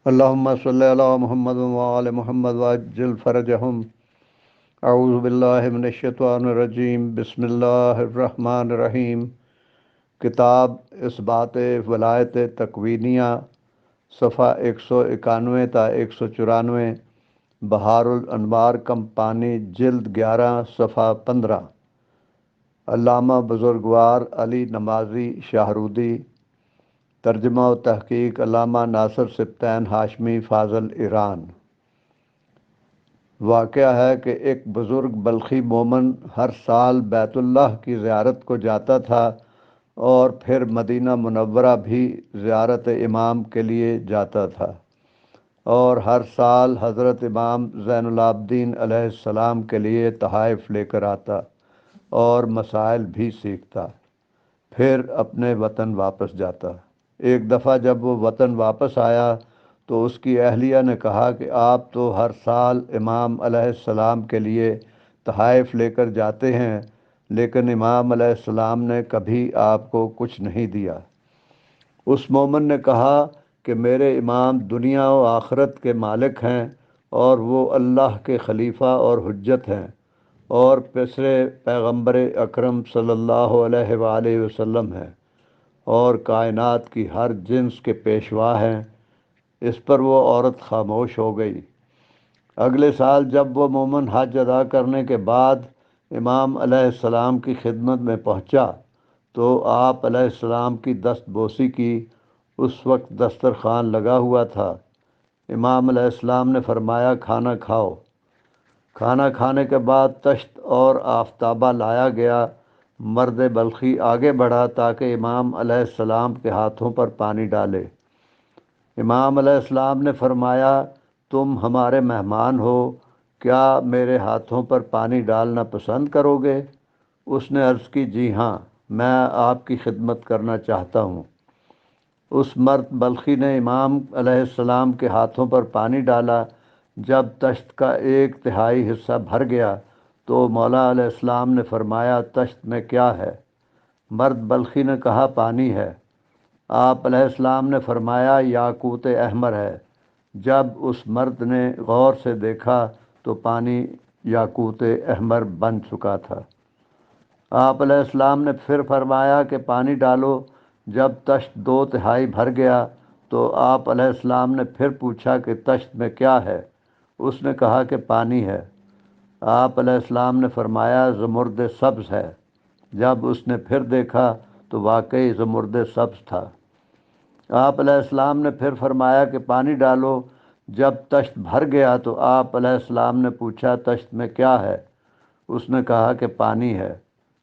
اللہم صلی علی محمد وآل محمد وعجل فرجہم۔ اعوذ باللہ من الشیطان الرجیم، بسم اللہ الرحمن الرحیم۔ کتاب اثبات ولایت تکوینیہ، صفحہ 191 تا 194، بہار الانوار کمپانی، جلد 11، صفحہ 15۔ علامہ بزرگوار علی نمازی شاہرودی، ترجمہ و تحقیق علامہ ناصر سبطین ہاشمی فاضل، ایران۔ واقعہ ہے کہ ایک بزرگ بلخی مومن ہر سال بیت اللہ کی زیارت کو جاتا تھا اور پھر مدینہ منورہ بھی زیارت امام کے لیے جاتا تھا، اور ہر سال حضرت امام زین العابدین علیہ السلام کے لیے تحائف لے کر آتا اور مسائل بھی سیکھتا، پھر اپنے وطن واپس جاتا۔ ایک دفعہ جب وہ وطن واپس آیا تو اس کی اہلیہ نے کہا کہ آپ تو ہر سال امام علیہ السلام کے لیے تحائف لے کر جاتے ہیں، لیکن امام علیہ السلام نے کبھی آپ کو کچھ نہیں دیا۔ اس مومن نے کہا کہ میرے امام دنیا و آخرت کے مالک ہیں، اور وہ اللہ کے خلیفہ اور حجت ہیں، اور پسرے پیغمبر اکرم صلی اللہ علیہ وآلہ وسلم ہیں، اور کائنات کی ہر جنس کے پیشوا ہیں۔ اس پر وہ عورت خاموش ہو گئی۔ اگلے سال جب وہ مومن حج ادا کرنے کے بعد امام علیہ السلام کی خدمت میں پہنچا تو آپ علیہ السلام کی دست بوسی کی۔ اس وقت دسترخوان لگا ہوا تھا۔ امام علیہ السلام نے فرمایا، کھانا کھاؤ۔ کھانا کھانے کے بعد تشت اور آفتابہ لایا گیا۔ مرد بلخی آگے بڑھا تاکہ امام علیہ السلام کے ہاتھوں پر پانی ڈالے۔ امام علیہ السلام نے فرمایا، تم ہمارے مہمان ہو، کیا میرے ہاتھوں پر پانی ڈالنا پسند کرو گے؟ اس نے عرض کی، جی ہاں، میں آپ کی خدمت کرنا چاہتا ہوں۔ اس مرد بلخی نے امام علیہ السلام کے ہاتھوں پر پانی ڈالا۔ جب تشت کا 1/3 حصہ بھر گیا تو مولا علیہ السلام نے فرمایا، تشت میں کیا ہے؟ مرد بلخی نے کہا، پانی ہے۔ آپ علیہ السلام نے فرمایا، یاقوت احمر ہے۔ جب اس مرد نے غور سے دیکھا تو پانی یاقوت احمر بن چکا تھا۔ آپ علیہ السلام نے پھر فرمایا کہ پانی ڈالو۔ جب تشت 2/3 بھر گیا تو آپ علیہ السلام نے پھر پوچھا کہ تشت میں کیا ہے؟ اس نے کہا کہ پانی ہے۔ آپ علیہ السلام نے فرمایا، زمرد سبز ہے۔ جب اس نے پھر دیکھا تو واقعی زمرد سبز تھا۔ آپ علیہ السلام نے پھر فرمایا کہ پانی ڈالو۔ جب تشت بھر گیا تو آپ علیہ السلام نے پوچھا، تشت میں کیا ہے؟ اس نے کہا کہ پانی ہے۔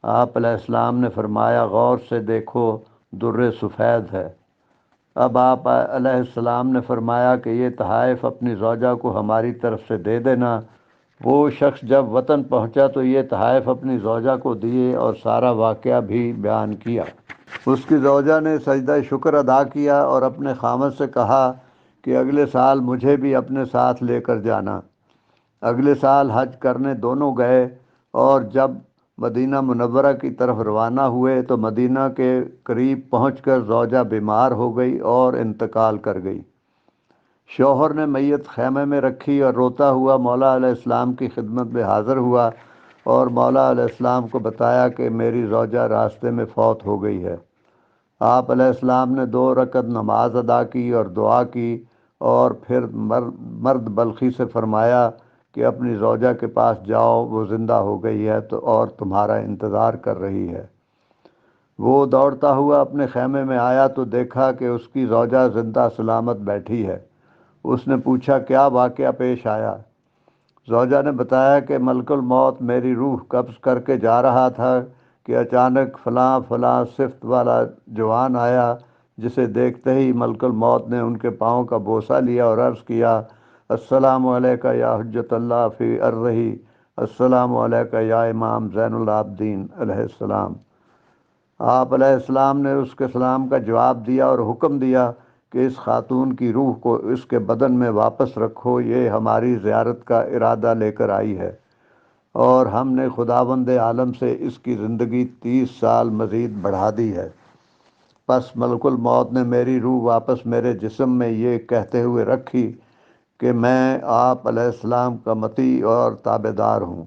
آپ علیہ السلام نے فرمایا، غور سے دیکھو، در سفید ہے۔ اب آپ علیہ السلام نے فرمایا کہ یہ تحائف اپنی زوجہ کو ہماری طرف سے دے دینا۔ وہ شخص جب وطن پہنچا تو یہ تحائف اپنی زوجہ کو دیے اور سارا واقعہ بھی بیان کیا۔ اس کی زوجہ نے سجدہ شکر ادا کیا اور اپنے خامد سے کہا کہ اگلے سال مجھے بھی اپنے ساتھ لے کر جانا۔ اگلے سال حج کرنے دونوں گئے، اور جب مدینہ منورہ کی طرف روانہ ہوئے تو مدینہ کے قریب پہنچ کر زوجہ بیمار ہو گئی اور انتقال کر گئی۔ شوہر نے میت خیمے میں رکھی اور روتا ہوا مولا علیہ السلام کی خدمت میں حاضر ہوا اور مولا علیہ السلام کو بتایا کہ میری زوجہ راستے میں فوت ہو گئی ہے۔ آپ علیہ السلام نے 2 رکعت نماز ادا کی اور دعا کی، اور پھر مرد بلخی سے فرمایا کہ اپنی زوجہ کے پاس جاؤ، وہ زندہ ہو گئی ہے اور تمہارا انتظار کر رہی ہے۔ وہ دوڑتا ہوا اپنے خیمے میں آیا تو دیکھا کہ اس کی زوجہ زندہ سلامت بیٹھی ہے۔ اس نے پوچھا، کیا واقعہ پیش آیا؟ زوجہ نے بتایا کہ ملک الموت میری روح قبض کر کے جا رہا تھا کہ اچانک فلاں فلاں صفت والا جوان آیا، جسے دیکھتے ہی ملک الموت نے ان کے پاؤں کا بوسہ لیا اور عرض کیا، السلام علیکہ یا حجت اللہ فی ارضہ، السلام علیکہ یا امام زین العابدین علیہ السلام۔ آپ علیہ السلام نے اس کے سلام کا جواب دیا اور حکم دیا کہ اس خاتون کی روح کو اس کے بدن میں واپس رکھو، یہ ہماری زیارت کا ارادہ لے کر آئی ہے، اور ہم نے خداوند عالم سے اس کی زندگی 30 سال مزید بڑھا دی ہے۔ پس ملک الموت نے میری روح واپس میرے جسم میں یہ کہتے ہوئے رکھی کہ میں آپ علیہ السلام کا مطیع اور تابع دار ہوں۔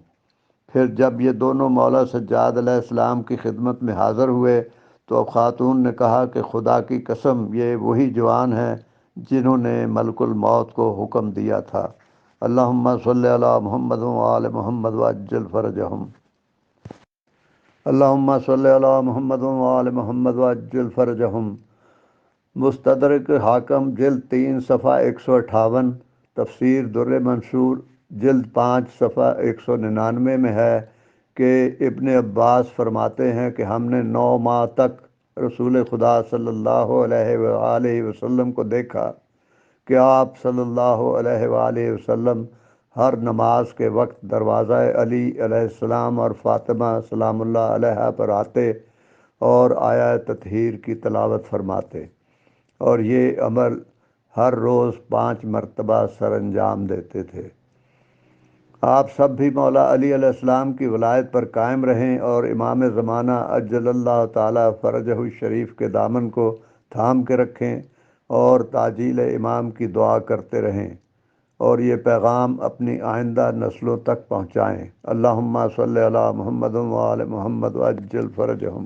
پھر جب یہ دونوں مولا سجاد علیہ السلام کی خدمت میں حاضر ہوئے تو خاتون نے کہا کہ خدا کی قسم یہ وہی جوان ہیں جنہوں نے ملک الموت کو حکم دیا تھا۔ اللہم صلی علی محمد و آل محمد وعجل فرجہم۔ اللہم صلی علی محمد و آل محمد وعجل فرجہم۔ مستدرک حاکم جلد 3 صفحہ 158، تفسیر در منصور جلد 5 صفحہ 199 میں ہے کہ ابن عباس فرماتے ہیں کہ ہم نے 9 ماہ تک رسول خدا صلی اللہ علیہ وآلہ وسلم کو دیکھا کہ آپ صلی اللہ علیہ وآلہ وسلم ہر نماز کے وقت دروازہ علی علیہ السلام اور فاطمہ سلام اللہ علیہ پر آتے اور آیہ تطہیر کی تلاوت فرماتے، اور یہ عمل ہر روز 5 مرتبہ سر انجام دیتے تھے۔ آپ سب بھی مولا علی علیہ السلام کی ولایت پر قائم رہیں اور امام زمانہ عجل اللہ تعالی فرجہ الشریف کے دامن کو تھام کے رکھیں اور تعجیل امام کی دعا کرتے رہیں، اور یہ پیغام اپنی آئندہ نسلوں تک پہنچائیں۔ اللہم صلی علی محمد و آل محمد وعجل فرجہم۔